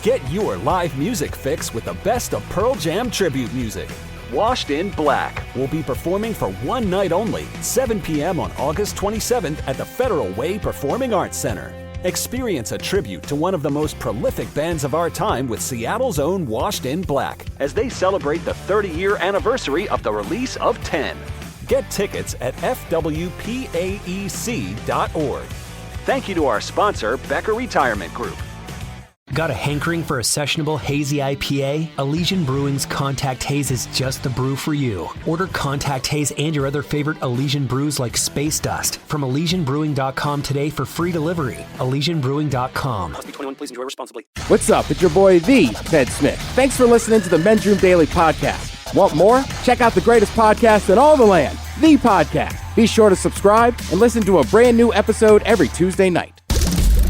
Get your live music fix with the best of Pearl Jam tribute music. Washed in Black will be performing for one night only, 7 p.m. on August 27th at the Federal Way Performing Arts Center. Experience a tribute to one of the most prolific bands of our time with Seattle's own Washed in Black as they celebrate the 30-year anniversary of the release of 10. Get tickets at fwpaec.org. Thank you to our sponsor, Becker Retirement Group. Got a hankering for a sessionable hazy IPA? Elysian Brewing's Contact Haze is just the brew for you. Order Contact Haze and your other favorite Elysian brews like Space Dust from ElysianBrewing.com today for free delivery. ElysianBrewing.com. Must be 21. Please enjoy responsibly. What's up? It's your boy, the Ted Smith. Thanks for listening to the Men's Room Daily Podcast. Want more? Check out the greatest podcast in all the land, The Podcast. Be sure to subscribe and listen to a brand new episode every Tuesday night.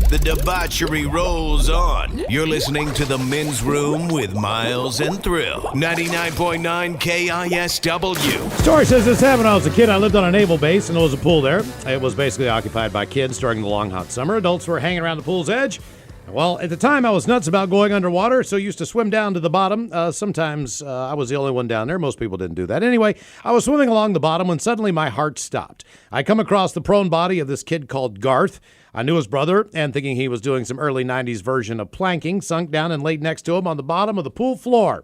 The debauchery rolls on. You're listening to The Men's Room with Miles and Thrill. 99.9 KISW. Story says this happened when I was a kid. I lived on a naval base and there was a pool there. It was basically occupied by kids during the long, hot summer. Adults were hanging around the pool's edge. Well, at the time, I was nuts about going underwater, so used to swim down to the bottom. Sometimes I was the only one down there. Most people didn't do that. Anyway, I was swimming along the bottom when suddenly my heart stopped. I come across the prone body of this kid called Garth. I knew his brother, and thinking he was doing some early 90s version of planking, sunk down and laid next to him on the bottom of the pool floor.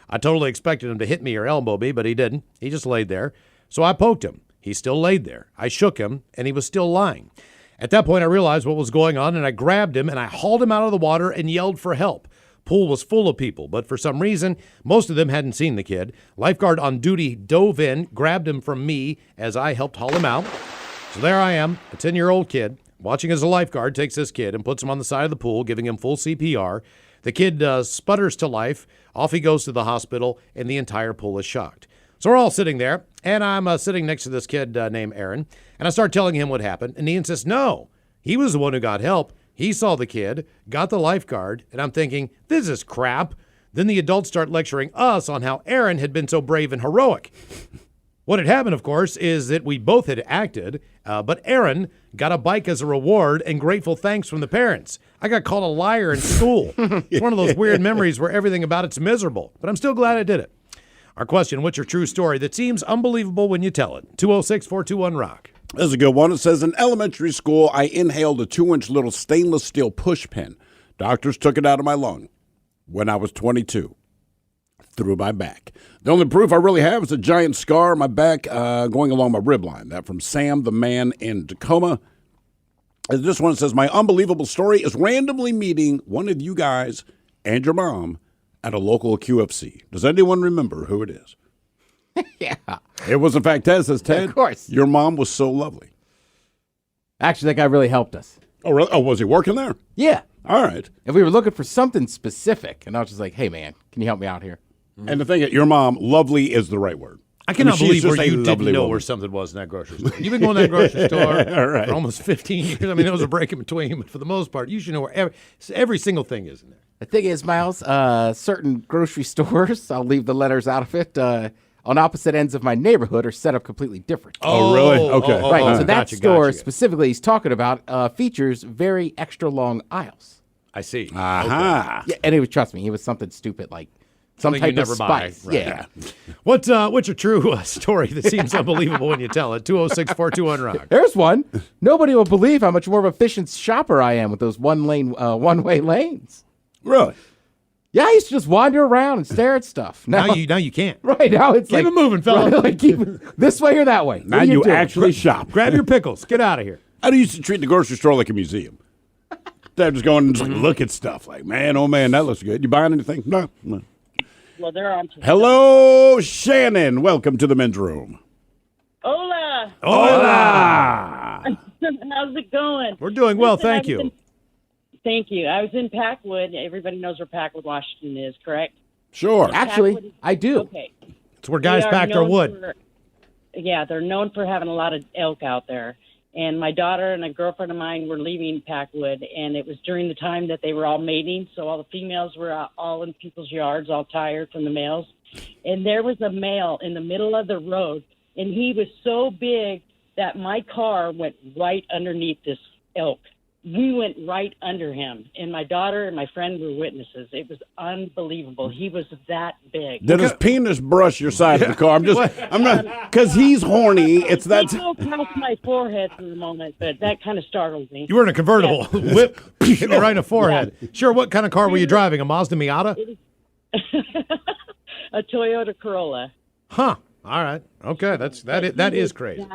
I totally expected him to hit me or elbow me, but he didn't. He just laid there. So I poked him. He still laid there. I shook him, and he was still lying. At that point, I realized what was going on, and I grabbed him, and I hauled him out of the water and yelled for help. Pool was full of people, but for some reason, most of them hadn't seen the kid. Lifeguard on duty dove in, grabbed him from me as I helped haul him out. So there I am, a 10-year-old kid, watching as a lifeguard takes this kid and puts him on the side of the pool, giving him full CPR. The kid sputters to life. Off he goes to the hospital, and the entire pool is shocked. So we're all sitting there, and I'm sitting next to this kid named Aaron, and I start telling him what happened, and he insists, no, he was the one who got help. He saw the kid, got the lifeguard, and I'm thinking, this is crap. Then the adults start lecturing us on how Aaron had been so brave and heroic. What had happened, of course, is that we both had acted, but Aaron got a bike as a reward and grateful thanks from the parents. I got called a liar in school. It's one of those weird memories where everything about it's miserable, but I'm still glad I did it. Our question, what's your true story that seems unbelievable when you tell it? 206-421-ROCK. This is a good one. It says, in elementary school, I inhaled a 2-inch little stainless steel push pin. Doctors took it out of my lung when I was 22. Through my back. The only proof I really have is a giant scar on my back going along my rib line. That from Sam the man in Tacoma. And this one says, my unbelievable story is randomly meeting one of you guys and your mom at a local QFC. Does anyone remember who it is? Yeah. It was, in fact, Ted. Says, Ted, of course. Your mom was so lovely. Actually, that guy really helped us. Oh, really? Oh, was he working there? Yeah. All right. And we were looking for something specific, and I was just like, hey, man, can you help me out here? And the thing is, your mom, lovely is the right word. I cannot believe she's where just you a didn't know lovely where something was in that grocery store. You've been going to that grocery store Right. for almost 15 years. I mean, there was a break in between, but for the most part, you should know where every single thing is in there. The thing is, Miles, certain grocery stores, I'll leave the letters out of it, on opposite ends of my neighborhood are set up completely different. Oh, really? Okay. Right, so that gotcha, store gotcha. specifically he's talking about features very extra long aisles. I see. Aha. Yeah, and it was, trust me, it was something stupid like some Something type you never of buy. spice. Right. Yeah. What's your true story that seems unbelievable when you tell it? 206-421-ROCK. There's one. Nobody will believe how much more of an efficient shopper I am with those one-way lanes. Really? Yeah, I used to just wander around and stare at stuff. Now you can't. Right, now it's Keep like... it moving, fella. Right, like keep it this way or that way. Now What are you doing? actually shop. Grab your pickles. Get out of here. I used to treat the grocery store like a museum. Dad just going and just look at stuff like, man, oh man, that looks good. You buying anything? No. Well, they're on. Hello, Shannon. Welcome to the men's room. Hola. Hola. How's it going? We're doing well, Listen, thank you. Thank you. I was in Packwood. Everybody knows where Packwood, Washington is, correct? Sure. Actually, I do. Okay. It's where guys They are packed their known wood. Yeah, they're known for having a lot of elk out there. And my daughter and a girlfriend of mine were leaving Packwood, and it was during the time that they were all mating, so all the females were all in people's yards, all tired from the males. And there was a male in the middle of the road, and he was so big that my car went right underneath this elk. we went right under him, and my daughter and my friend were witnesses. It was unbelievable. He was that big. Did his penis brush your side of the car? I'm not, because he's horny. It's that. He go past my forehead for the moment, but that kind of startled me. You were in a convertible. Whip, hit me right in the forehead. Yeah. Sure, what kind of car were you driving? A Mazda Miata? A Toyota Corolla. Huh. All right. Okay. That is crazy.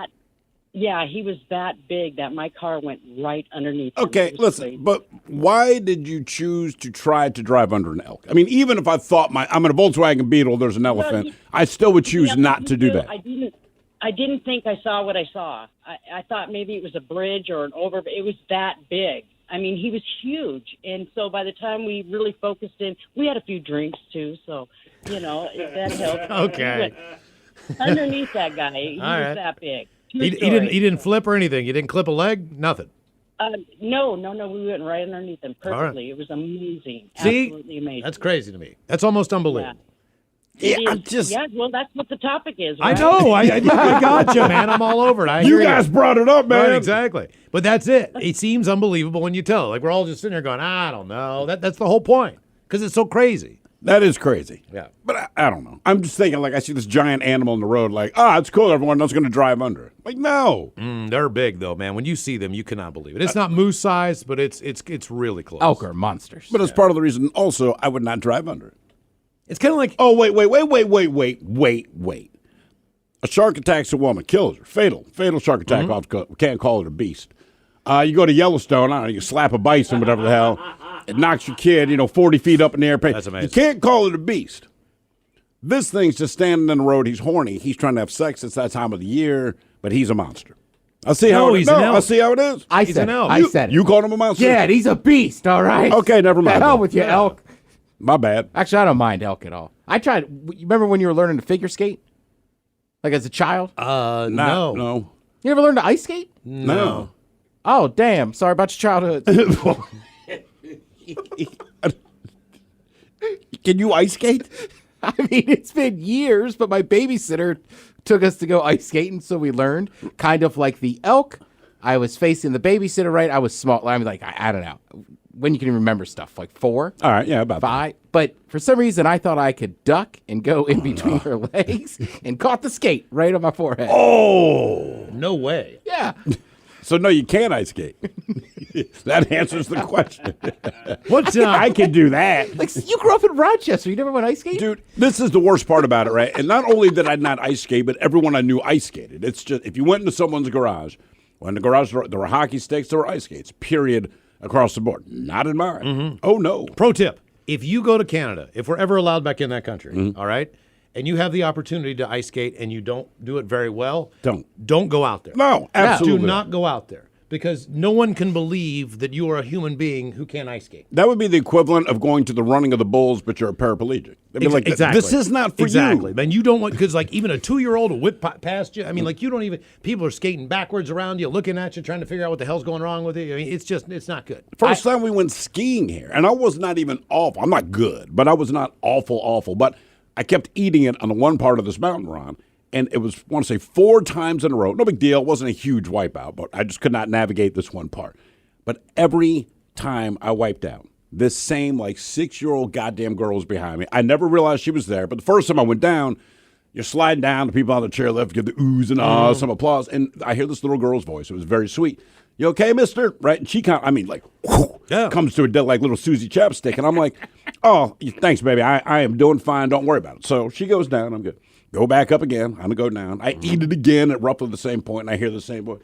Yeah, he was that big that my car went right underneath him. Okay, listen, crazy. But why did you choose to try to drive under an elk? I mean, even if I thought I'm in a Volkswagen Beetle, there's an elephant, I still would choose not to do that. I didn't think I saw what I saw. I thought maybe it was a bridge or an over. It was that big. I mean, he was huge. And so by the time we really focused in, we had a few drinks too, so, that helped. Okay. Underneath that guy, he was that big. He didn't flip or anything. You didn't clip a leg? Nothing. No. We went right underneath him perfectly. Right. It was amazing. See? Absolutely amazing. That's crazy to me. That's almost unbelievable. Yeah, well, that's what the topic is. Right? I know. I got you, man. I'm all over it. You guys brought it up, man. Right, exactly. But that's it. It seems unbelievable when you tell. Like, we're all just sitting there going, I don't know. That's the whole point, because it's so crazy. That is crazy. Yeah. But I don't know. I'm just thinking, like, I see this giant animal in the road, like, it's cool, everyone else going to drive under it. Like, no. They're big, though, man. When you see them, you cannot believe it. It's not moose size, but it's really close. Elk are monsters. But it's part of the reason, also, I would not drive under it. It's kind of like... Oh, wait. A shark attacks a woman, kills her. Fatal shark attack. We can't call it a beast. You go to Yellowstone, I don't know, you slap a bison, whatever the hell. It knocks your kid, 40 feet up in the air. That's amazing. You can't call it a beast. This thing's just standing in the road. He's horny. He's trying to have sex. It's that time of the year, but he's a monster. I see how it is. I see how it is. I said it. You called him a monster? Yeah, he's a beast, all right? Okay, never mind. The hell with you, elk. My bad. Actually, I don't mind elk at all. I tried. You remember when you were learning to figure skate? Like as a child? No. You ever learned to ice skate? No. Oh, damn. Sorry about your childhood. Can you ice skate? I mean, it's been years, but my babysitter took us to go ice skating, so we learned. Kind of like the elk. I was facing the babysitter right. I was small. I mean, like, I don't know. When you can remember stuff, like 4? All right, yeah, about 5. But for some reason, I thought I could duck and go in between her legs and caught the skate right on my forehead. Oh! No way. Yeah. So, no, you can't ice skate. That answers the question. What's I can do that. Like, you grew up in Rochester. You never went ice skating? Dude, this is the worst part about it, right? And not only did I not ice skate, but everyone I knew ice skated. It's just, if you went into someone's garage, well, in the garage there were hockey sticks, there were ice skates, period, across the board. Not in mine. Mm-hmm. Oh, no. Pro tip. If you go to Canada, if we're ever allowed back in that country, all right, and you have the opportunity to ice skate and you don't do it very well, don't go out there. No, absolutely. Do not go out there, because no one can believe that you are a human being who can't ice skate. That would be the equivalent of going to the running of the bulls, but you're a paraplegic. I mean, like, exactly. This is not for exactly. you. Man, you don't want, because like even a 2-year-old will whip past you. I mean, like, you don't even, people are skating backwards around you, looking at you, trying to figure out what the hell's going wrong with you. I mean, it's not good. First time we went skiing here, and I was not even awful. I'm not good, but I was not awful. But I kept eating it on the one part of this mountain we're on, and it was, I want to say, 4 times in a row. No big deal. It wasn't a huge wipeout, but I just could not navigate this one part. But every time I wiped out, this same, like, 6-year-old goddamn girl was behind me. I never realized she was there, but the first time I went down, you're sliding down, the people on the chairlift give the oohs and ahs, some applause, and I hear this little girl's voice. It was very sweet. You okay, mister? Right? And she comes to a dead like little Susie Chapstick, and I'm like, oh, thanks, baby. I am doing fine. Don't worry about it. So she goes down. I'm good. Go back up again. I'm going to go down. I eat it again at roughly the same point, and I hear the same voice.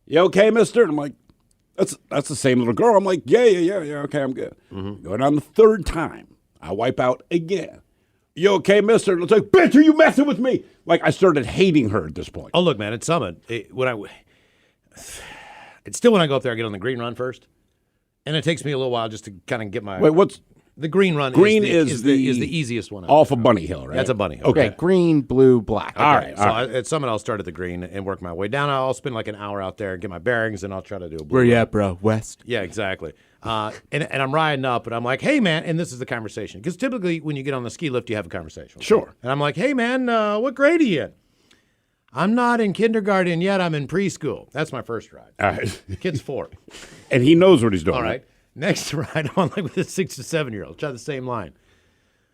You okay, mister? And I'm like, that's the same little girl. I'm like, yeah, okay, I'm good. Going on the 3rd time, I wipe out again. You okay, mister? And it's like, bitch, are you messing with me? Like, I started hating her at this point. Oh, look, man, at Summit, it's still when I go up there, I get on the green run first, and it takes me a little while just to kind of get my... Wait, what's... The green run is the easiest one. Off of Bunny Hill, right? That's a Bunny Hill. Okay, green, blue, black. Okay. All right. So at Summit, I'll start at the green and work my way down. I'll spend like an hour out there and get my bearings, and I'll try to do a blue. Where you at, bro? West? Yeah, exactly. And I'm riding up, and I'm like, hey, man, and this is the conversation. Because typically when you get on the ski lift, you have a conversation. Sure. And I'm like, hey, man, what grade are you in? I'm not in kindergarten yet. I'm in preschool. That's my first ride. All right. Kid's 4. And he knows what he's doing. All right. Next ride, I'm on like with a 6 to 7-year-old. Try the same line.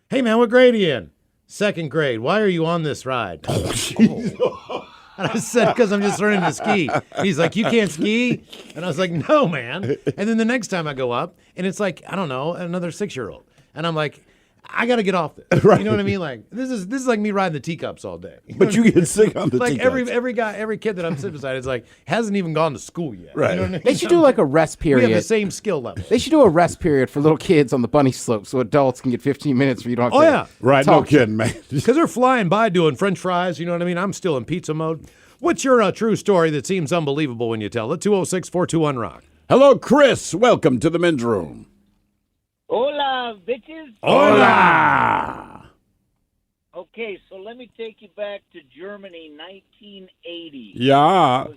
Hey, man, what grade are you in? 2nd grade. Why are you on this ride? Oh. And I said, because I'm just learning to ski. He's like, you can't ski? And I was like, no, man. And then the next time I go up, and it's like, I don't know, another 6-year-old. And I'm like, I got to get off this. Right. You know what I mean? Like, this is like me riding the teacups all day. But you get sick on the like teacups. every kid that I'm sitting beside is like, hasn't even gone to school yet. Right. You know what I mean? They should do like a rest We period. have the same skill level. They should do a rest period for little kids on the bunny slope so adults can get 15 minutes where you don't have Oh, to yeah. Right, no talk to kidding, man. Because they're flying by doing French fries, you know what I mean? I'm still in pizza mode. What's your true story that seems unbelievable when you tell it? 206-421-ROCK. Hello, Chris. Welcome to the men's room. Hola, bitches. Hola! Okay, so let me take you back to Germany, 1980. Yeah.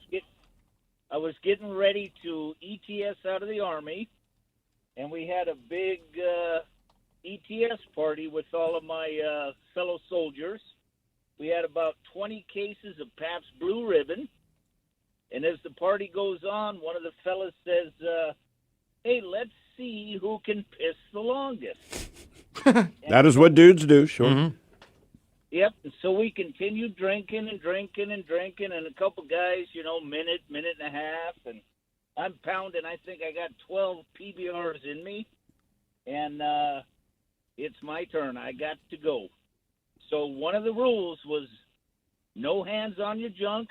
I was getting ready to ETS out of the Army, and we had a big ETS party with all of my fellow soldiers. We had about 20 cases of Pabst Blue Ribbon, and as the party goes on, one of the fellas says, hey, let's see who can piss the longest. That is what dudes do, sure. Mm-hmm. Yep, and so we continued drinking, and a couple guys, minute and a half, and I'm pounding. I think I got 12 PBRs in me, and it's my turn. I got to go. So one of the rules was no hands on your junk,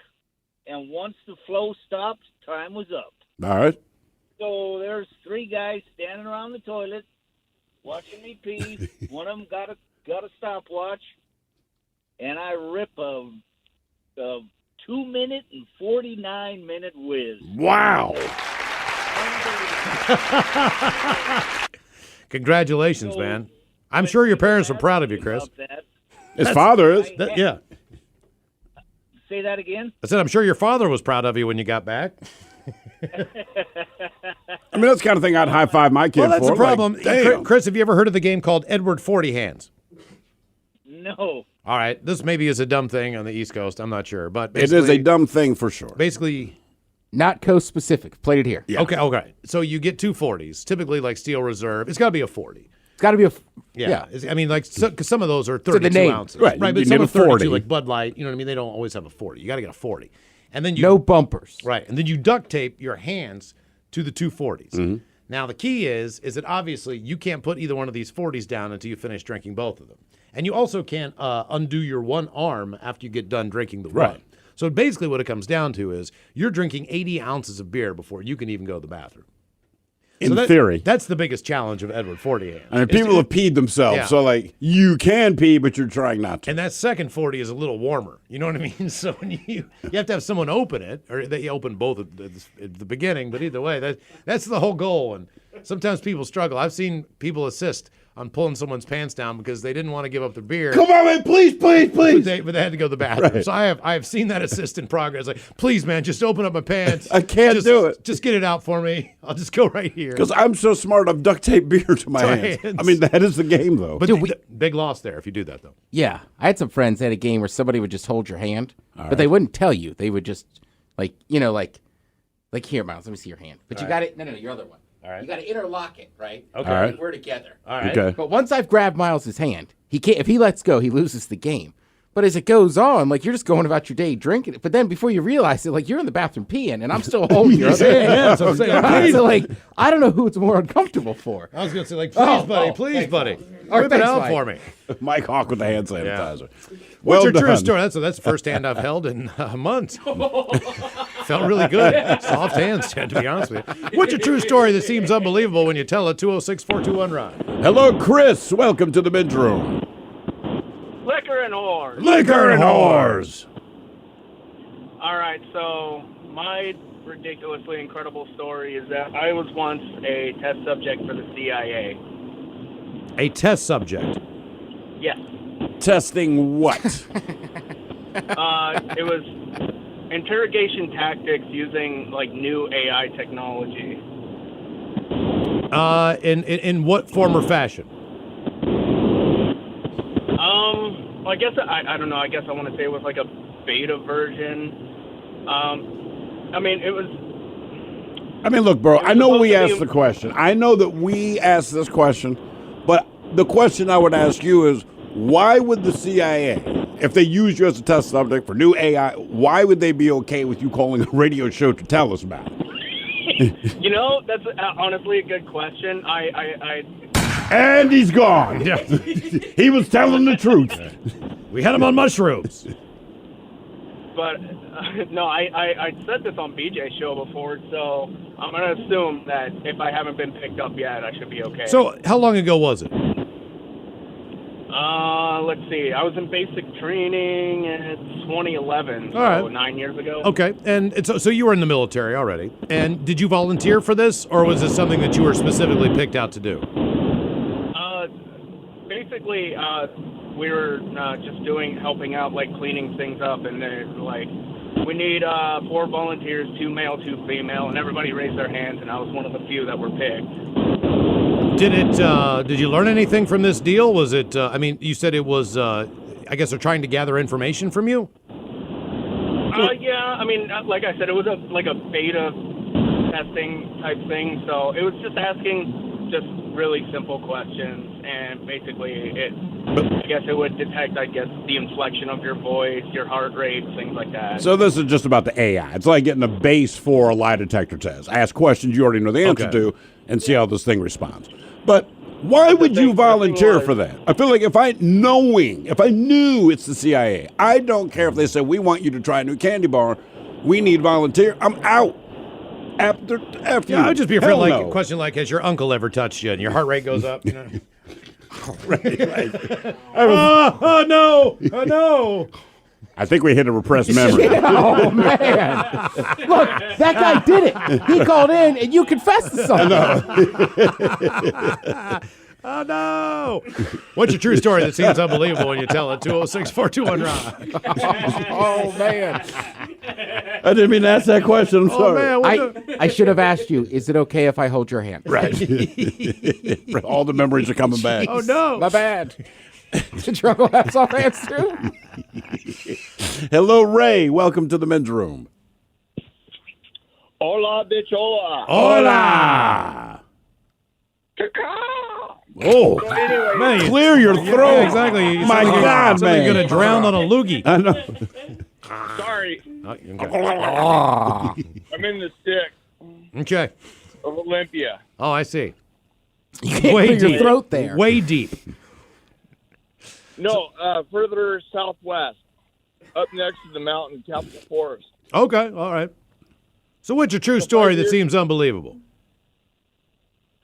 and once the flow stopped, time was up. All right. So there's 3 guys standing around the toilet watching me pee. One of them got a stopwatch, and I rip a 2-minute and 49-minute whiz. Wow. Congratulations, man. I'm sure your parents are proud of you, Chris. His father is. Yeah. Say that again? I said, I'm sure your father was proud of you when you got back. I mean, that's the kind of thing I'd high-five my kid for. Well, that's the problem. Like, damn. Chris, have you ever heard of the game called Edward 40 Hands? No. All right. This maybe is a dumb thing on the East Coast. I'm not sure. But It is a dumb thing for sure. Basically, Not coast specific. Played it here. Yeah. Okay. So you get 2 40s, typically like Steel Reserve. It's got to be a 40. It's got to be a. Yeah. I mean, like, because some of those are the 32 name. ounces. Right. But You some need are a 32, 40. like Bud Light. You know what I mean? They don't always have a 40. You got to get a 40. And then you. No bumpers. Right. And then you duct tape your hands to the 2 40s. Mm-hmm. Now, the key is that obviously you can't put either one of these 40s down until you finish drinking both of them. And you also can't undo your one arm after you get done drinking the Right. one. So basically what it comes down to is you're drinking 80 ounces of beer before you can even go to the bathroom. In theory. That's the biggest challenge of Edward 40 Hands. I mean, people have peed themselves, Yeah. so, like, you can pee, but you're trying not to. And that second 40 is a little warmer. You know what I mean? So when you have to have someone open it, or they open both at the beginning, but either way, that's the whole goal. And sometimes people struggle. I've seen people assist on pulling someone's pants down because they didn't want to give up their beer. Come on, man, please. But they had to go to the bathroom. Right. So I have seen that assist in progress. Like, please, man, just open up my pants. I can't do it. Just get it out for me. I'll just go right here. Because I'm so smart, I've duct taped beer to my hands. I mean, that is the game, though. But big loss there if you do that, though. Yeah, I had some friends that had a game where somebody would just hold your hand, but they wouldn't tell you. They would just, like here, Miles. Let me see your hand. But you got it. No, your other one. All right. You got to interlock it, right? Okay. All right. We're together. All right. Okay. But once I've grabbed Miles's hand, he can't. If he lets go, he loses the game. But as it goes on, like, you're just going about your day drinking it. But then before you realize it, like, you're in the bathroom peeing, and I'm still holding your other hand. Yeah, so I'm saying, please. So, like, I don't know who it's more uncomfortable for. I was going to say, like, please, buddy. All right, Whip it thanks, out Mike. for me. Mike Hawk with the hand sanitizer. What's your true done. story? That's the first hand I've held in months. Felt really good. Soft hands, to be honest with you. What's your true story that seems unbelievable when you tell it? 206-421-ROCK. Hello, Chris. Welcome to the men's room. Liquor and whores. Liquor and whores. All right, so my ridiculously incredible story is that I was once a test subject for the CIA. A test subject. Yes. Testing what? It was interrogation tactics using, like, new AI technology. In what form or fashion? I guess, I don't know, I guess I want to say it was like a beta version. I mean, it was. I mean, look, bro, I know supposed we to be- asked the question. I know that we asked this question, but the question I would ask you is, why would the CIA, if they use you as a test subject for new AI, why would they be okay with you calling a radio show to tell us about it? You know, that's honestly a good question. And he's gone. Yeah. He was telling the truth. We had him on mushrooms. But no, I said this on BJ's show before, so I'm gonna assume that if I haven't been picked up yet, I should be okay. So, how long ago was it? Let's see. I was in basic training in 2011, so All right. 9 years ago. Okay, and so you were in the military already. And did you volunteer for this, or was this something that you were specifically picked out to do? Basically, we were just helping out, like cleaning things up, and they're like, we need 4 volunteers, 2 male, 2 female, and everybody raised their hands, and I was one of the few that were picked. Did you learn anything from this deal? Was it, I mean, you said it was, I guess they're trying to gather information from you? Yeah, I mean, like I said, it was like a beta testing type thing, so it was just asking just really simple questions, and basically I guess it would detect, the inflection of your voice, your heart rate, things like that. So this is just about the AI. It's like getting a base for a lie detector test. Ask questions you already know the answer to and see how this thing responds. But why would you volunteer for that? I feel like if I knew it's the CIA, I don't care if they said, we want you to try a new candy bar, we need volunteer, I'm out. After Yeah, I would just be afraid, a question like, has your uncle ever touched you? And your heart rate goes up, you know? right. Oh, no! Oh, no! I think we hit a repressed memory. Oh, man. Look, that guy did it. He called in, and you confessed to something. Oh, no. What's your true story that seems unbelievable when you tell it? 206-421-ROCK. Oh, man. I didn't mean to ask that question. I'm sorry. Oh, man. I should have asked you, is it okay if I hold your hand? Right. All the memories are coming back. Oh, no. My bad. Did your uncle have soft hands, too? Hello, Ray. Welcome to the men's room. Hola, bitch, hola. Hola. Oh, Anyway, man. Clear your throat. Yeah, exactly. You My sound like God, you're man. going to drown on a loogie. I know. sorry. Okay. I'm in the stick Okay. of Olympia. Oh, I see. You can't clear your throat there. Way deep. No, further southwest, up next to the mountain, Capitol Forest. Okay. All right. So what's your true story that seems unbelievable?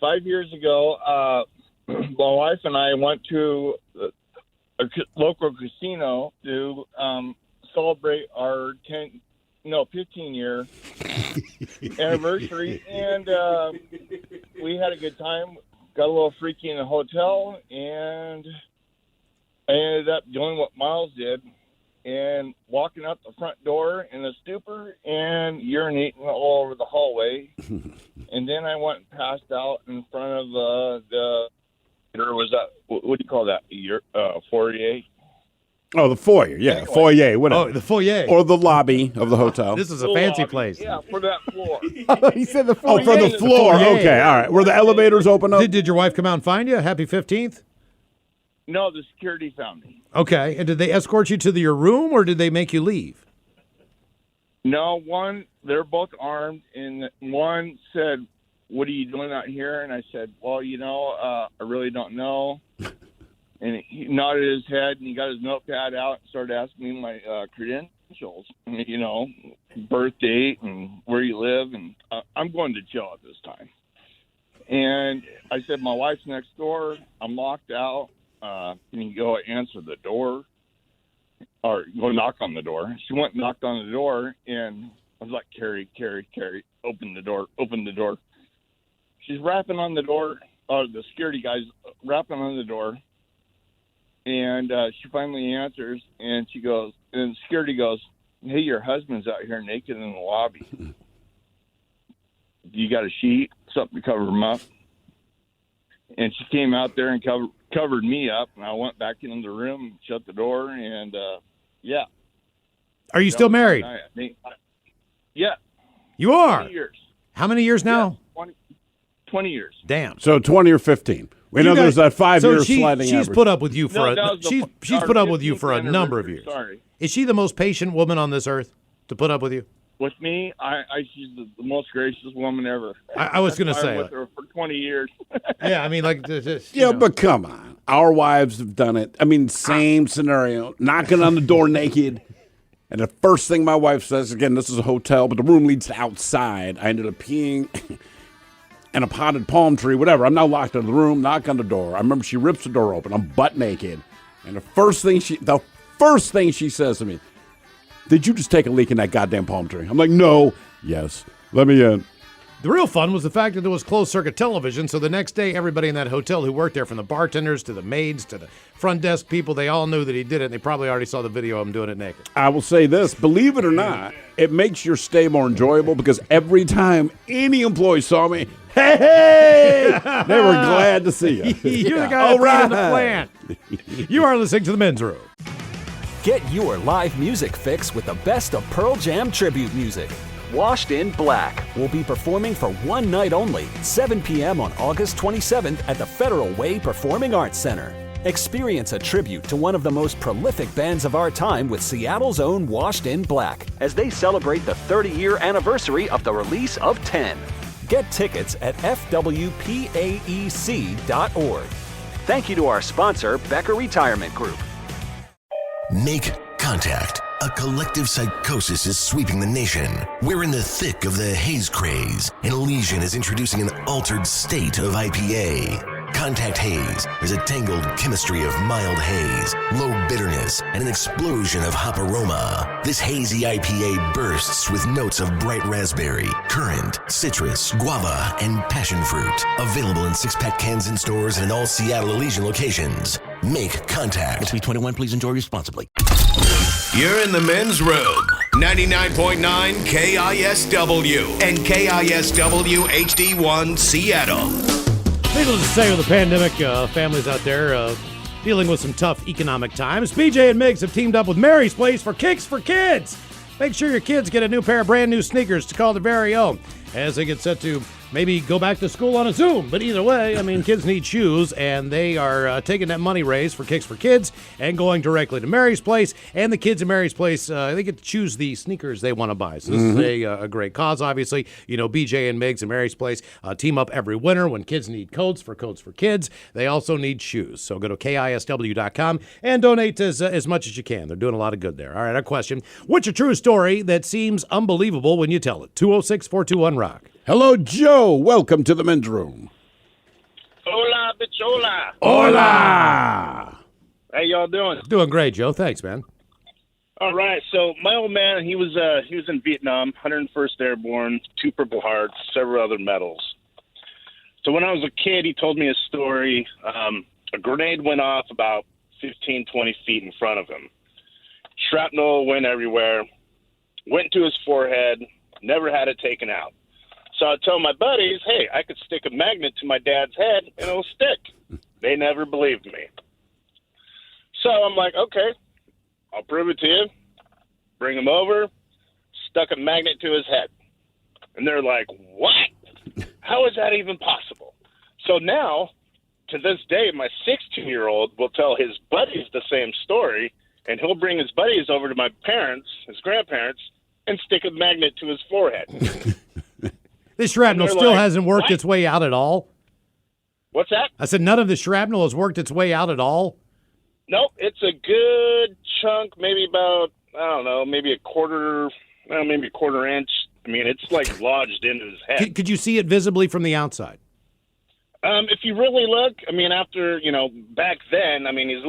5 years ago, my wife and I went to a local casino to celebrate our 15-year anniversary, and we had a good time. Got a little freaky in the hotel, and I ended up doing what Miles did and walking out the front door in a stupor and urinating all over the hallway. And then I went and passed out in front of there was that, what do you call that, foyer? Oh, the foyer. Yeah, Anyway. foyer. Whatever. Oh, the foyer. Or the lobby of the hotel. This is a fancy Lobby. place. Yeah, for that floor. He said the Oh, for the floor. foyer. Okay, all right. Were the elevators open up? Did your wife come out and find you? Happy 15th? No, the security found me. Okay. And did they escort you to your room, or did they make you leave? No, they're both armed, and one said, "What are you doing out here?" And I said, "Well, I really don't know." And he nodded his head, and he got his notepad out and started asking me my credentials, birth date and where you live. And I'm going to jail at this time. And I said, my wife's next door. I'm locked out. Can you go answer the door or go knock on the door? She went and knocked on the door, and I was like, Carrie, open the door. She's rapping on the door, or the security guy's rapping on the door. And she finally answers, and she goes, and security goes, "Hey, your husband's out here naked in the lobby. You got a sheet, something to cover him up?" And she came out there and covered me up, and I went back into the room, shut the door, and yeah. Are you still married? Yeah. You are? 20 years. How many years now? Yeah, 20 years. Damn. So 20 or 15. We know there's that 5-year sliding she's average. put up with you for she's put up with you 15th for a number of years. Sorry. Is she the most patient woman on this earth to put up with you? With me, she's the most gracious woman ever. I was going to say. I was with her for 20 years. Yeah, I mean, like, but come on. Our wives have done it. I mean, same scenario. Knocking on the door naked. And the first thing my wife says, again, this is a hotel, but the room leads outside. I ended up peeing in a potted palm tree, whatever. I'm now locked in the room, knock on the door. I remember she rips the door open. I'm butt naked. And the first thing she says to me, did you just take a leak in that goddamn palm tree? I'm like, no. Yes. Let me in. The real fun was the fact that there was closed-circuit television, so the next day, everybody in that hotel who worked there, from the bartenders to the maids to the front desk people, they all knew that he did it, and they probably already saw the video of him doing it naked. I will say this, believe it or not, it makes your stay more enjoyable because every time any employee saw me, hey, they were glad to see you. You're the guy in the plant. You are listening to The Men's Room. Get your live music fix with the best of Pearl Jam tribute music. Washed in Black will be performing for one night only, 7 p.m. on August 27th at the Federal Way Performing Arts Center. Experience a tribute to one of the most prolific bands of our time with Seattle's own Washed in Black as they celebrate the 30-year anniversary of the release of 10. Get tickets at fwpaec.org. Thank you to our sponsor, Becker Retirement Group. Make contact. A collective psychosis is sweeping the nation. We're in the thick of the haze craze, and Elysian is introducing an altered state of IPA. Contact Haze is a tangled chemistry of mild haze, low bitterness, and an explosion of hop aroma. This hazy IPA bursts with notes of bright raspberry, currant, citrus, guava, and passion fruit. Available in 6-pack cans in stores and in all Seattle Elysian locations. Make contact. Must be 21. Please enjoy responsibly. You're in the men's room. 99.9 KISW and KISW HD1 Seattle. Needless to say, with the pandemic, families out there dealing with some tough economic times, BJ and Miggs have teamed up with Mary's Place for Kicks for Kids. Make sure your kids get a new pair of brand new sneakers to call their very own as they get set to maybe go back to school on a Zoom. But either way, I mean, kids need shoes, and they are taking that money raised for Kicks for Kids and going directly to Mary's Place. And the kids at Mary's Place, they get to choose the sneakers they want to buy. So this is a great cause, obviously. You know, BJ and Miggs at Mary's Place team up every winter when kids need coats for Kids. They also need shoes. So go to KISW.com and donate as much as you can. They're doing a lot of good there. All right, our question. What's a true story that seems unbelievable when you tell it? 206-421-ROCK. Hello, Joe. Welcome to the men's room. Hola, bichola. Hola. How y'all doing? Doing great, Joe. Thanks, man. All right. So my old man, he was in Vietnam, 101st Airborne, 2 Purple Hearts, several other medals. So when I was a kid, he told me a story. A grenade went off about 15, 20 feet in front of him. Shrapnel went everywhere, went to his forehead, never had it taken out. So I told my buddies, hey, I could stick a magnet to my dad's head and it'll stick. They never believed me. So I'm like, okay, I'll prove it to you. Bring him over, stuck a magnet to his head. And they're like, what? How is that even possible? So now, to this day, my 16-year-old will tell his buddies the same story, and he'll bring his buddies over to my parents, his grandparents, and stick a magnet to his forehead. This shrapnel still hasn't worked its way out at all? What's that? I said none of the shrapnel has worked its way out at all? Nope, it's a good chunk, maybe about, I don't know, maybe a quarter inch. I mean, it's like lodged into his head. Could you see it visibly from the outside? If you really look, I mean, after, back then, I mean, he's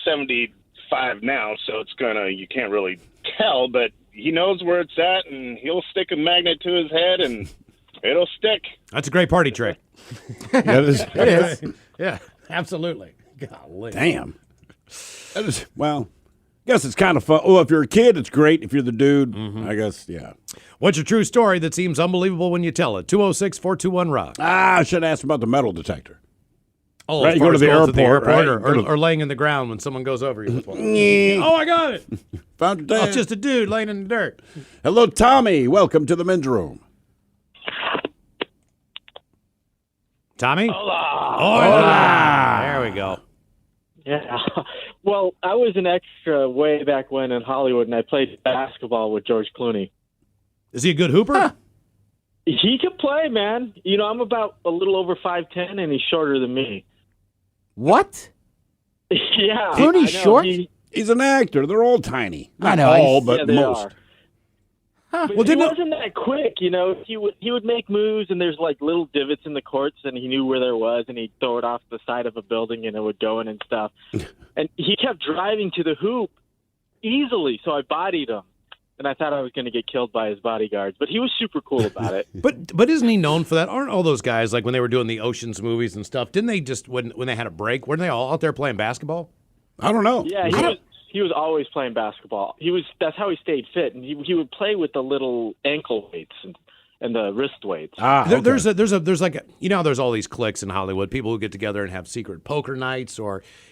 75 now, so you can't really tell, but he knows where it's at, and he'll stick a magnet to his head, and it'll stick. That's a great party trick. Yeah, it is. Yeah, absolutely. Golly. Damn. Well, I guess it's kind of fun. Well, if you're a kid, it's great. If you're the dude, I guess, yeah. What's your true story that seems unbelievable when you tell it? 206-421-ROCK. I should ask about the metal detector. Oh, Right, as you far go to as the going airport, right? or laying in the ground when someone goes over you with one. Oh, I got it. Found your Oh, dad. it's just a dude laying in the dirt. Hello, Tommy. Welcome to the men's room. Tommy? Hola. Hola. There we go. Yeah. Well, I was an extra way back when in Hollywood, and I played basketball with George Clooney. Is he a good hooper? Huh. He can play, man. You know, I'm about a little over 5'10", and he's shorter than me. What? Yeah. Clooney's short? He's an actor. They're all tiny. I Not know. all, but they most. are. But he wasn't that quick, you know. He would make moves, and there's like little divots in the courts, and he knew where there was, and he'd throw it off the side of a building, and it would go in and stuff. And he kept driving to the hoop easily, so I bodied him, and I thought I was going to get killed by his bodyguards. But he was super cool about it. But isn't he known for that? Aren't all those guys, like when they were doing the Oceans movies and stuff, didn't they just, when they had a break, weren't they all out there playing basketball? I don't know. Yeah, he was always playing basketball. That's how he stayed fit, and he would play with the little ankle weights and the wrist weights. Okay. There's like there's all these cliques in Hollywood, people who get together and have secret poker nights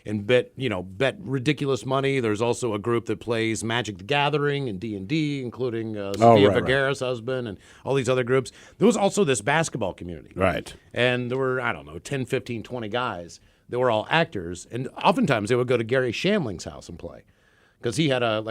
and bet ridiculous money. There's also a group that plays Magic the Gathering and D&D, including Sofia Vergara's husband and all these other groups. There was also this basketball community. Right. And there were, 10, 15, 20 guys. They were all actors, and oftentimes they would go to Gary Shandling's house and play, because he had a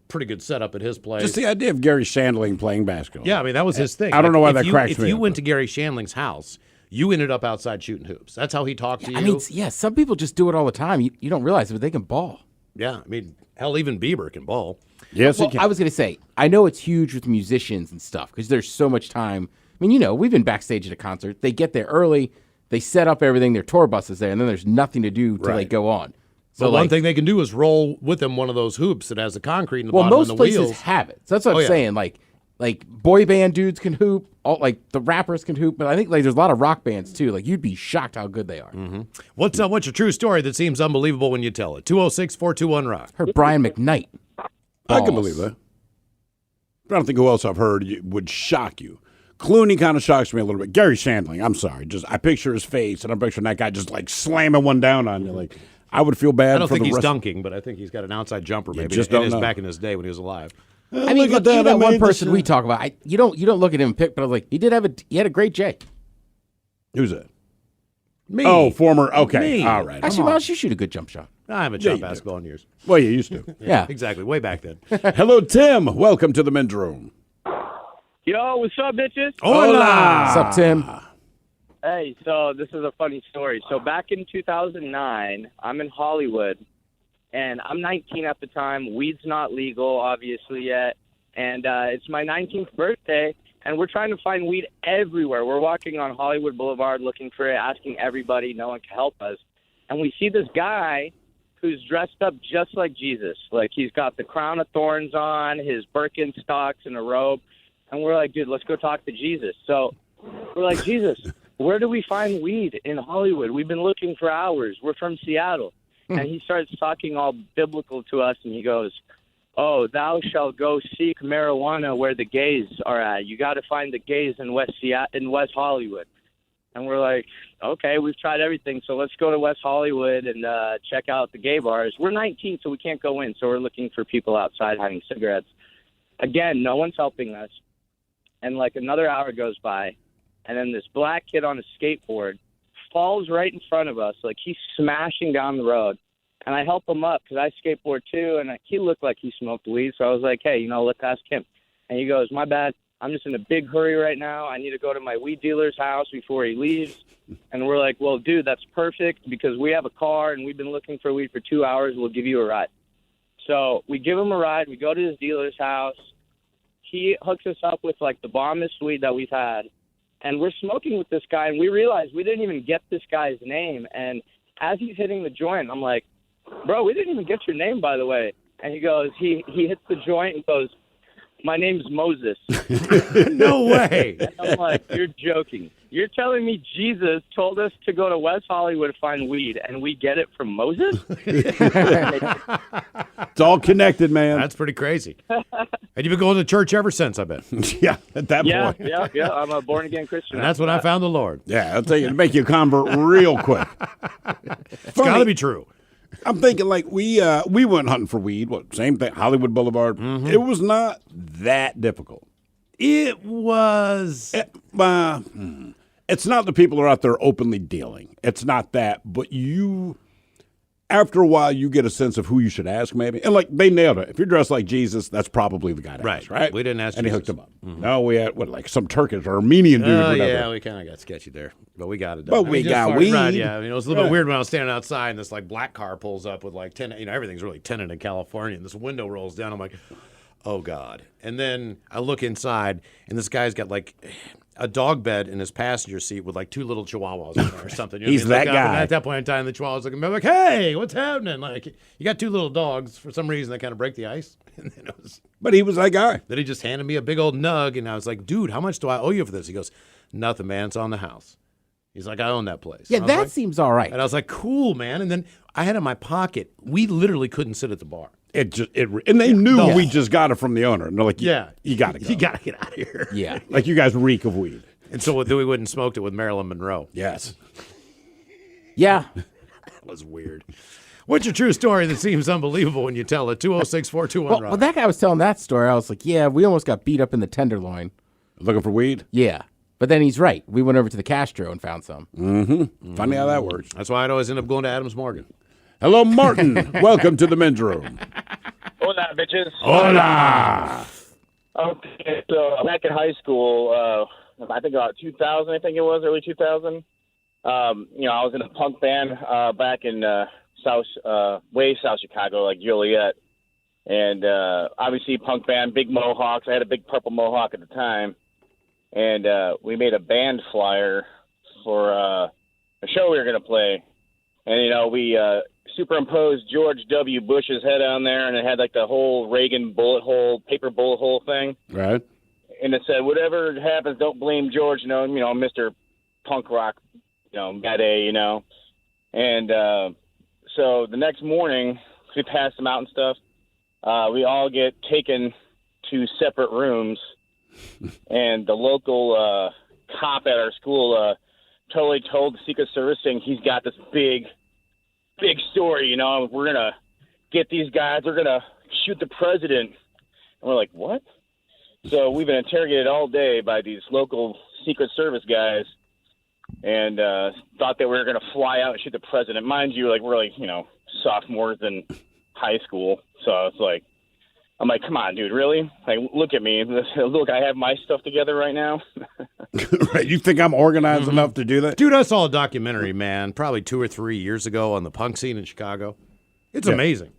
pretty good setup at his place. Just the idea of Gary Shandling playing basketball. Yeah, I mean, that was his thing. I don't know why that cracks me If you up, went to Gary Shandling's house, you ended up outside shooting hoops. That's how he talked to you. I mean, yeah, some people just do it all the time. You don't realize it, but they can ball. Yeah, I mean, hell, even Bieber can ball. Yes, well, he can. I was going to say, I know it's huge with musicians and stuff because there's so much time. I mean, we've been backstage at a concert. They get there early. They set up everything. Their tour bus is there, and then there's nothing to do till they go on. So one thing they can do is roll with them one of those hoops that has the concrete in the bottom most and the wheels. places have it. So that's what I'm saying. Like boy band dudes can hoop. Like the rappers can hoop, but I think there's a lot of rock bands too. Like you'd be shocked how good they are. Mm-hmm. What's your true story that seems unbelievable when you tell it? 206-421-ROCK. Heard Brian McKnight. I can believe that. I don't think who else I've heard would shock you. Clooney kind of shocks me a little bit. Gary Shandling, I'm sorry. I picture his face, and I'm picturing that guy just like slamming one down on you. Like, I would feel bad. I don't think he's dunking, but I think he's got an outside jumper. Maybe just don't know. back in his day when he was alive. I mean, look at that one person we talk about. You don't look at him and pick, but I was like, he had a great J. Who's that? Me. Oh, former. Okay, Me. all right. Actually, Miles, you shoot a good jump shot. I haven't shot basketball in years. Well, you used to. Yeah, exactly. Way back then. Hello, Tim. Welcome to the men's room. Yo, what's up, bitches? Hola. What's up, Tim? Hey, so this is a funny story. So back in 2009, I'm in Hollywood, and I'm 19 at the time. Weed's not legal, obviously, yet. And it's my 19th birthday, and we're trying to find weed everywhere. We're walking on Hollywood Boulevard looking for it, asking everybody. No one can help us. And we see this guy who's dressed up just like Jesus. Like, he's got the crown of thorns on, his Birkenstocks, and a robe. And we're like, dude, let's go talk to Jesus. So we're like, Jesus, where do we find weed in Hollywood? We've been looking for hours. We're from Seattle. And he starts talking all biblical to us, and he goes, oh, thou shalt go seek marijuana where the gays are at. You got to find the gays in West Hollywood. And we're like, okay, we've tried everything, so let's go to West Hollywood and check out the gay bars. We're 19, so we can't go in, so we're looking for people outside having cigarettes. Again, no one's helping us. And like another hour goes by, and then this black kid on a skateboard falls right in front of us, like he's smashing down the road. And I help him up because I skateboard too, and he looked like he smoked weed. So I was like, hey, let's ask him. And he goes, my bad. I'm just in a big hurry right now. I need to go to my weed dealer's house before he leaves. And we're like, well, dude, that's perfect because we have a car and we've been looking for weed for 2 hours. We'll give you a ride. So we give him a ride. We go to his dealer's house. He hooks us up with like the bombest weed that we've had. And we're smoking with this guy, and we realize we didn't even get this guy's name. And as he's hitting the joint, I'm like, bro, we didn't even get your name, by the way. And he goes, he hits the joint and goes, my name's Moses. No way. And I'm like, you're joking. You're telling me Jesus told us to go to West Hollywood to find weed, and we get it from Moses? It's all connected, man. That's pretty crazy. And you've been going to church ever since, I bet. Yeah, at that point. Yeah. I'm a born-again Christian. And that's when I found the Lord. Yeah, I'll tell you, it'll make you a convert real quick. It's got to be true. I'm thinking like we went hunting for weed. Same thing, Hollywood Boulevard. Mm-hmm. It was not that difficult. It was. It's not the people who are out there openly dealing. It's not that. But after a while, you get a sense of who you should ask, maybe. And, like, they nailed it. If you're dressed like Jesus, that's probably the guy to ask, right? We didn't ask and Jesus. he hooked him up. Mm-hmm. No, we had, some Turkish or Armenian dude or whatever. Yeah, we kind of got sketchy there. But we got it done. But we got weed. Right, yeah. It was a little bit weird when I was standing outside and this, like, black car pulls up with, like, tenant. Everything's really tenant in California. And this window rolls down. I'm like, oh, God. And then I look inside, and this guy's got, like, a dog bed in his passenger seat with like 2 little chihuahuas in there or something. You know He's that guy. And at that point in time, the chihuahuas looking at me like, hey, what's happening? Like, you got 2 little dogs. For some reason, they kind of break the ice. And then but he was that guy. Then he just handed me a big old nug, and I was like, dude, how much do I owe you for this? He goes, nothing, man. It's on the house. He's like, I own that place. Yeah, that seems all right. And I was like, cool, man. And then I had in my pocket, we literally couldn't sit at the bar. And they knew we just got it from the owner. And they're like, you got to go. You got to get out of here. Yeah. Like, you guys reek of weed. And so we went and smoked it with Marilyn Monroe. Yes. Yeah. That was weird. What's your true story that seems unbelievable when you tell it? 206-421-ROCK. Well, that guy was telling that story. I was like, yeah, we almost got beat up in the Tenderloin. Looking for weed? Yeah. But then he's right. We went over to the Castro and found some. Mm-hmm. Funny how that works. That's why I'd always end up going to Adams Morgan. Hello, Martin. Welcome to the men's room. Hola, bitches. Hola. Okay, so back in high school, I think about 2000, early 2000. I was in a punk band back in South Chicago, like Joliet. And obviously punk band, big mohawks. I had a big purple mohawk at the time. And we made a band flyer for a show we were going to play. And, we superimposed George W. Bush's head on there, and it had, like, the whole Reagan paper bullet hole thing. Right. And it said, whatever happens, don't blame George, Mr. Punk Rock, bad A, And so the next morning, we passed them out and stuff. We all get taken to separate rooms, and the local cop at our school totally told the Secret Service saying he's got this big story, we're going to get these guys, they're going to shoot the president. And we're like, what? So we've been interrogated all day by these local Secret Service guys and thought that we were going to fly out and shoot the president. Mind you, like, we're like, sophomores in high school. So it's like, I'm like, come on, dude, really? Like, look at me. Look, I have my stuff together right now. Right. You think I'm organized enough to do that? Dude, I saw a documentary, man, probably 2 or 3 years ago on the punk scene in Chicago. It's amazing.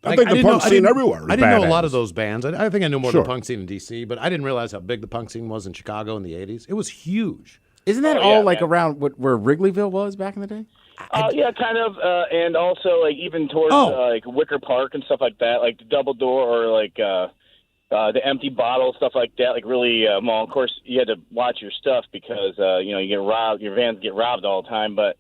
I think the punk scene everywhere is I didn't know a badass. lot of those bands. I think I knew more of Sure. the punk scene in D.C., but I didn't realize how big the punk scene was in Chicago in the 80s. It was huge. Isn't that around where Wrigleyville was back in the day? Yeah, kind of, and also like even towards like Wicker Park and stuff like that, like the Double Door or like the Empty Bottle, stuff like that. Like really, well, of course you had to watch your stuff because you get robbed, your vans get robbed all the time. But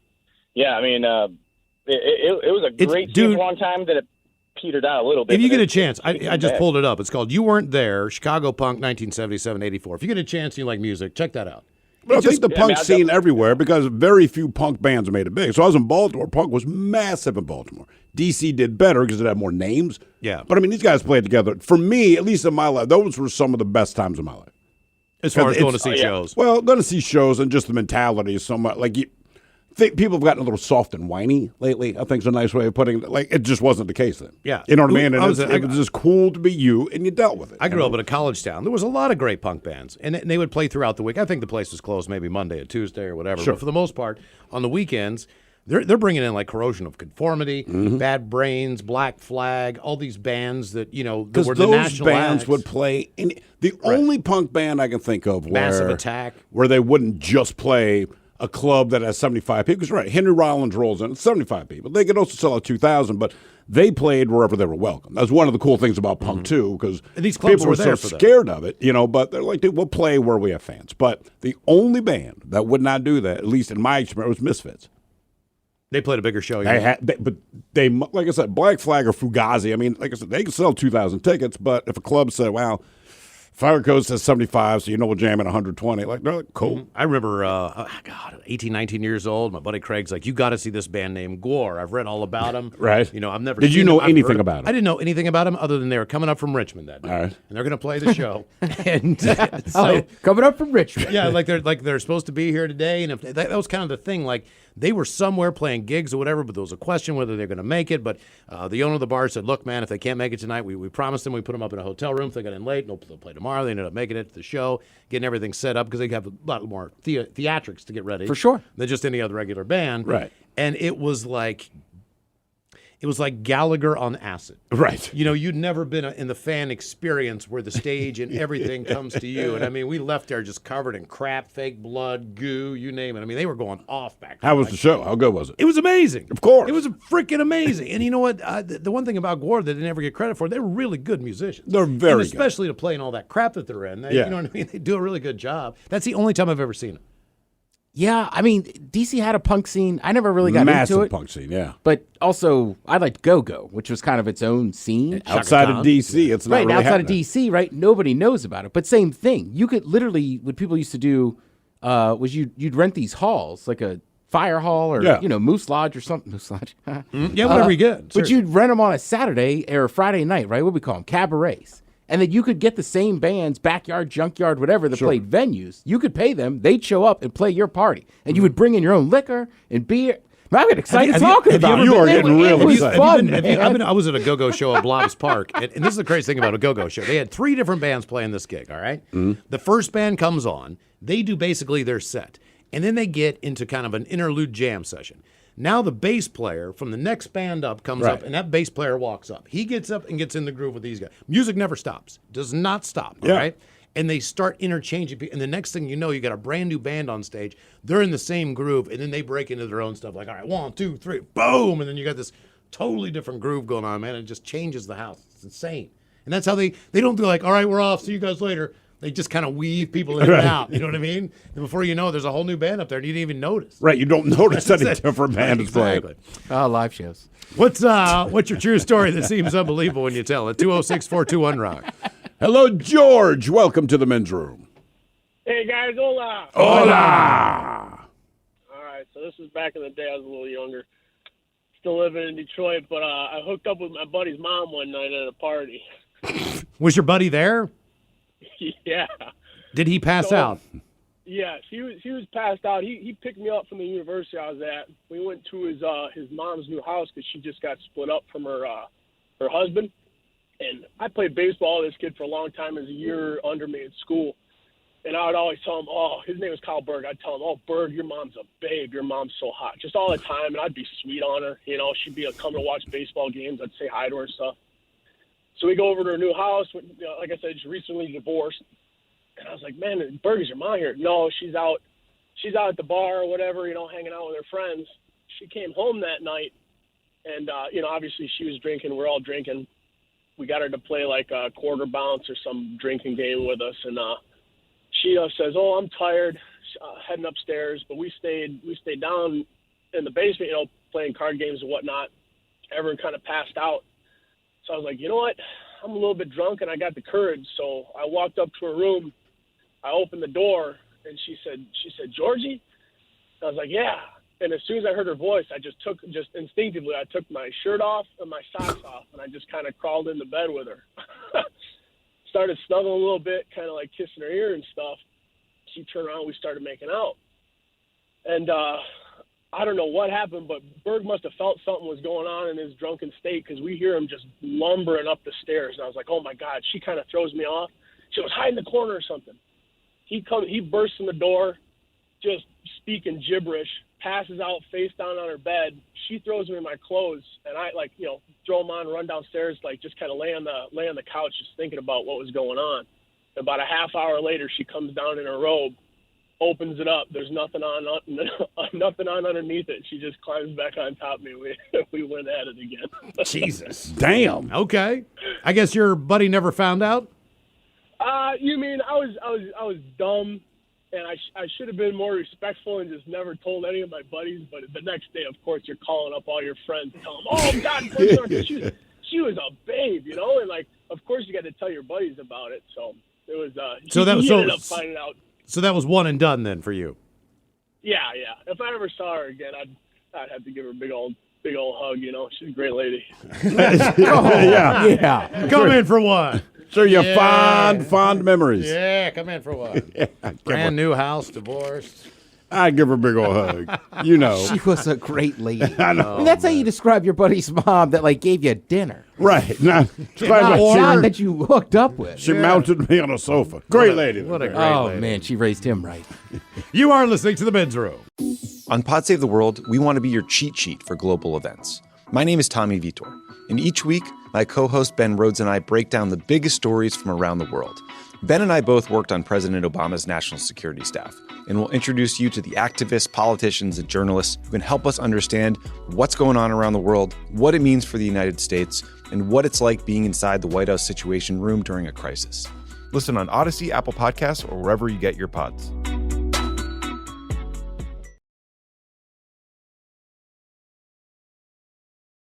yeah, I mean, it was a great scene for a long time. That it petered out a little bit. If you get a chance, I just pulled it up. It's called You Weren't There, Chicago Punk 1977-84. If you get a chance and you like music, check that out. But I think the punk scene everywhere because very few punk bands made it big. So I was in Baltimore. Punk was massive in Baltimore. D.C. did better because it had more names. Yeah. But, I mean, these guys played together. For me, at least in my life, those were some of the best times of my life. As far as going to see shows. Well, going to see shows and just the mentality is so much. Like, people have gotten a little soft and whiny lately. I think is a nice way of putting it. Like, it just wasn't the case then. Yeah. You know what I mean? And it was just cool to be you, and you dealt with it. I grew up in a college town. There was a lot of great punk bands, and they would play throughout the week. I think the place was closed maybe Monday or Tuesday or whatever. Sure. But for the most part, on the weekends, they're bringing in like Corrosion of Conformity, Bad Brains, Black Flag, all these bands that that were the national bands acts. would play. The only punk band I can think of Massive Attack, where they wouldn't just play a club that has 75 people. Because right, Henry Rollins rolls in, it's 75 people. They could also sell out 2,000, but they played wherever they were welcome. That's one of the cool things about punk too, because these clubs people were there so for scared of it, but they're like, dude, we'll play where we have fans. But the only band that would not do that, at least in my experience, was Misfits. They played a bigger show. But they, like I said, Black Flag or Fugazi. I mean, like I said, they can sell 2,000 tickets, but if a club said, "Wow, Fire Code says 75, so we'll jam at 120," they're like, cool. I remember, 18, 19 years old. My buddy Craig's like, "You got to see this band named Gore. I've read all about them." Right. I've never. Did you know anything about them? I didn't know anything about them other than they were coming up from Richmond that day, all right, and they're going to play the show. And coming up from Richmond. Yeah, they're supposed to be here today, and if that was kind of the thing, like. They were somewhere playing gigs or whatever, but there was a question whether they're going to make it. But the owner of the bar said, "Look, man, if they can't make it tonight, we promised them. We put them up in a hotel room. If they got in late, they'll play tomorrow." They ended up making it to the show, getting everything set up because they have a lot more theatrics to get ready. For sure. Than just any other regular band. Right. And it was like Gallagher on acid. Right. You'd never been in the fan experience where the stage and everything comes to you. And, I mean, we left there just covered in crap, fake blood, goo, you name it. I mean, they were going off back then. How was the show? How good was it? It was amazing. Of course. It was freaking amazing. And you know what? The one thing about Gore that they never get credit for, they were really good musicians. They're very good. Especially to play in all that crap that they're in. Yeah. You know what I mean? They do a really good job. That's the only time I've ever seen them. Yeah, I mean, DC had a punk scene. I never really got Massive into it. punk scene, yeah. But also, I liked Go-Go, which was kind of its own scene. Outside of DC, it's not right, really outside happening. of DC, right? Nobody knows about it. But same thing. You could literally, what people used to do was you'd rent these halls, like a fire hall or, Moose Lodge or something. Moose Lodge. Yeah, whatever you get. But you'd rent them on a Saturday or a Friday night, right? What do we call them? Cabarets. And then you could get the same bands, backyard, junkyard, whatever, that played venues. You could pay them. They'd show up and play your party. And you would bring in your own liquor and beer. Man, I get excited talking about it. You are getting real excited. I was at a go-go show at Blob's Park. And this is the crazy thing about a go-go show. They had 3 different bands playing this gig, all right? Mm-hmm. The first band comes on. They do basically their set. And then they get into kind of an interlude jam session. Now the bass player from the next band up comes up, and that bass player walks up. He gets up and gets in the groove with these guys. Music never stops. Does not stop, all right? And they start interchanging. And the next thing you know, you got a brand new band on stage. They're in the same groove, and then they break into their own stuff. Like, all right, 1, 2, 3, boom. And then you got this totally different groove going on, man. It just changes the house. It's insane. And that's how they don't do like, all right, we're off. See you guys later. They just kind of weave people in and out. You know what I mean? And before you know, there's a whole new band up there, and you didn't even notice. Right, you don't notice any different band is playing. Oh, live shows. What's your true story that seems unbelievable when you tell it? 206-421-ROCK. Hello, George. Welcome to the men's room. Hey, guys. Hola. Hola. All right, so this is back in the day. I was a little younger. Still living in Detroit, but I hooked up with my buddy's mom one night at a party. Was your buddy there? Yeah. Did he pass out? Yes, he was passed out. He picked me up from the university I was at. We went to his mom's new house because she just got split up from her husband. And I played baseball with this kid for a long time as a year under me at school. And I would always tell him, his name was Kyle Berg. I'd tell him, Berg, your mom's a babe. Your mom's so hot. Just all the time. And I'd be sweet on her. She'd be coming to watch baseball games. I'd say hi to her and stuff. So we go over to her new house. Like I said, she's recently divorced. And I was like, man, Berg, is your mom here? No, she's out at the bar or whatever, hanging out with her friends. She came home that night. And, obviously she was drinking. We're all drinking. We got her to play like a quarter bounce or some drinking game with us. And she says, I'm tired, heading upstairs. But we stayed down in the basement, playing card games and whatnot. Everyone kind of passed out. So I was like, you know what? I'm a little bit drunk and I got the courage. So I walked up to her room. I opened the door and she said, Georgie? I was like, yeah. And as soon as I heard her voice, I just instinctively, I took my shirt off and my socks off and I just kind of crawled into bed with her. Started snuggling a little bit, kind of like kissing her ear and stuff. She turned around, we started making out. And, I don't know what happened, but Berg must have felt something was going on in his drunken state because we hear him just lumbering up the stairs. And I was like, oh, my God. She kind of throws me off. She was hiding in the corner or something. He bursts in the door, just speaking gibberish, passes out face down on her bed. She throws me in my clothes, and I, throw them on, run downstairs, just kind of lay on the couch just thinking about what was going on. About a half hour later, she comes down in her robe, opens it up. There's nothing on nothing on underneath it. She just climbs back on top of me. We went at it again. Jesus. Damn. Okay. I guess your buddy never found out? You mean I was dumb, and I should have been more respectful and just never told any of my buddies. But the next day, of course, you're calling up all your friends, telling them, "Oh God, she was a babe," you know, and like, of course, you got to tell your buddies about it. So it was. He ended up finding out. So that was one and done then for you. Yeah. If I ever saw her again, I'd have to give her a big old hug. You know, she's a great lady. Yeah. Come in for one. Sure, your fond memories. Yeah, come in for one. Brand new house, divorced. I'd give her a big old hug. You know. She was a great lady. I know. And that's how you describe your buddy's mom that like gave you dinner. Right. Not that you hooked up with. She mounted me on a sofa. Great lady. What a great lady. Oh, man, she raised him right. You are listening to The Men's Room. On Pod Save the World, we want to be your cheat sheet for global events. My name is Tommy Vitor, and each week, my co-host Ben Rhodes and I break down the biggest stories from around the world. Ben and I both worked on President Obama's national security staff, and we'll introduce you to the activists, politicians, and journalists who can help us understand what's going on around the world, what it means for the United States, and what it's like being inside the White House Situation Room during a crisis. Listen on Odyssey, Apple Podcasts, or wherever you get your pods.